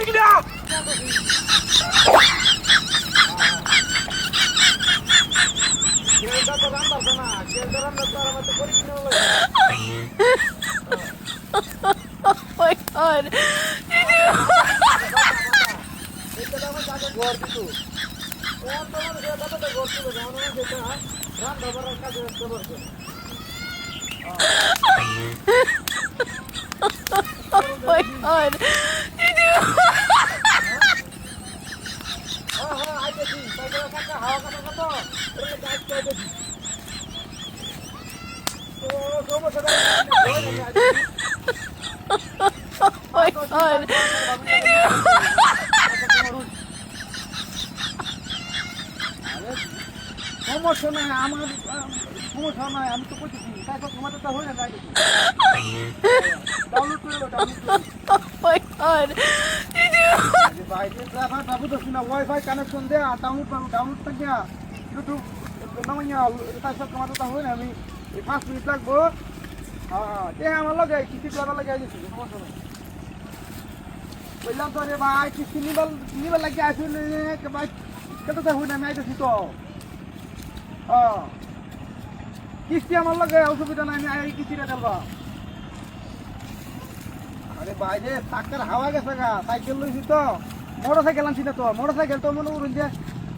my god. Oh my god. Oh my god. সমস্যা নাই আমার সমস্যা নাই আমি তো কইতেছি তাই তো তোমাদের তো হই না যাই ডাউনলোড করে Oh my god. ভাই যে ট্রাফার বাবু তো শুনা ওয়াইফাই কানেকশন দে ডাউনলোড টা গিয়া ইউটিউব নামাইয়া তাই সব তোমাদের তো হই না আমি 5 মিনিট লাগবো হ্যাঁ তে আমার লগে কিস্তি করা লাগে আইছি সমস্যা নাই বললাম তো রে ভাই কিস্তি নিবার লাগে আসুন ভাই কত তো হই না আমি আইতেছি তো কিস্তি আমার লাগে অসুবিধা নাই আমি কিস্তিটা দেবো আরে ভাই রে টাকার হাওয়া গেছে গা সাইকেল লইছি তো মোটর সাইকেল আনছি না তো মোটর সাইকেল তো মনে করুন যে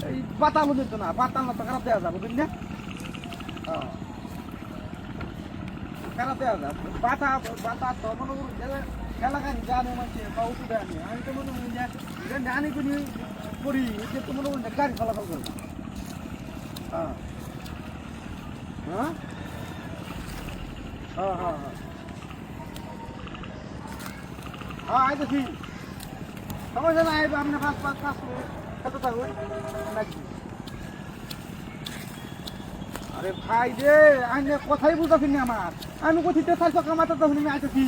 এই বাতালও দিত না বাতাল না তো খারাপ দেওয়া যাবে বুঝলি না খারাপ দেওয়া যাবে বাতা তো মনে করুন যে এলাকায় জানে মানছে বা উঠে আনি আমি তো মনে করুন যে আনি কোনো করি যে তো মনে করুন যে গাড়ি ফলাফল করবো হ্যাঁ হ্যাঁ হ্যাঁ হ্যাঁ হ্যাঁ হ্যাঁ আইতেছি সমস্যা নাই আপনি পাঁচ কত থাকবেন নাকি আরে ভাই রে আমি কথাই বুঝতেছি না আমার আমি কোথায় চাইছো কামাতে তখন আমি আইতেছি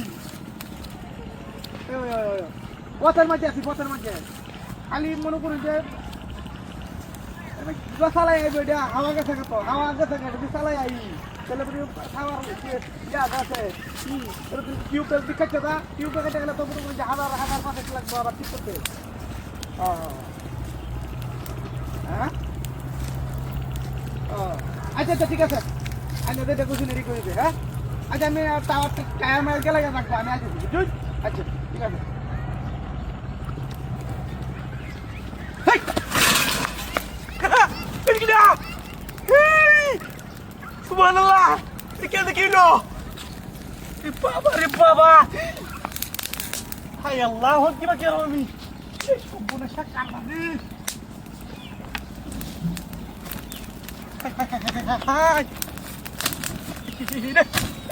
পথের মাঝে আছি পথের মাঝে খালি মনে করুন যে চালাই আইব এটা হাওয়া গেছে তো হাওয়া গেছে যদি চালাই আই তাহলে খাওয়ার আছে টিউবওয়েল দেখাচ্ছে না টিউবওয়েল কেটে গেলে তো মনে করুন যে হাজার পাঁচে লাগবে আবার ঠিক করতে হ্যাঁ আচ্ছা আচ্ছা ঠিক আছে আমি ওদের দেখুন রেডি করে দিই হ্যাঁ আচ্ছা আমি টায়ার মার গেলে রাখবো আমি আসছি আচ্ছা ঠিক আছে Subhanallah, kilo. Baba re baba. Hay Allah, কি বাকি আমি? সম্পূর্ণ শাকাল মানে।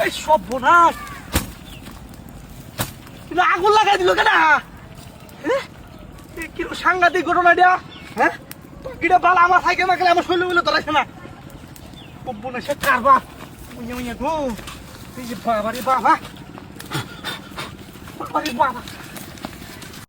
এই সর্বনাশ। কিলো আগুন লাগাই দিল কেন? এই কিলো সাংঘাতিক ঘটনা এটা। হ্যাঁ? কিটা বালা আমার সাইকেল মাগলে আমার শরীরে বলে ধরাইছে না। সম্পূর্ণ সে কারবা গো এই যে বাবা রে বাবা বাবা রে বাবা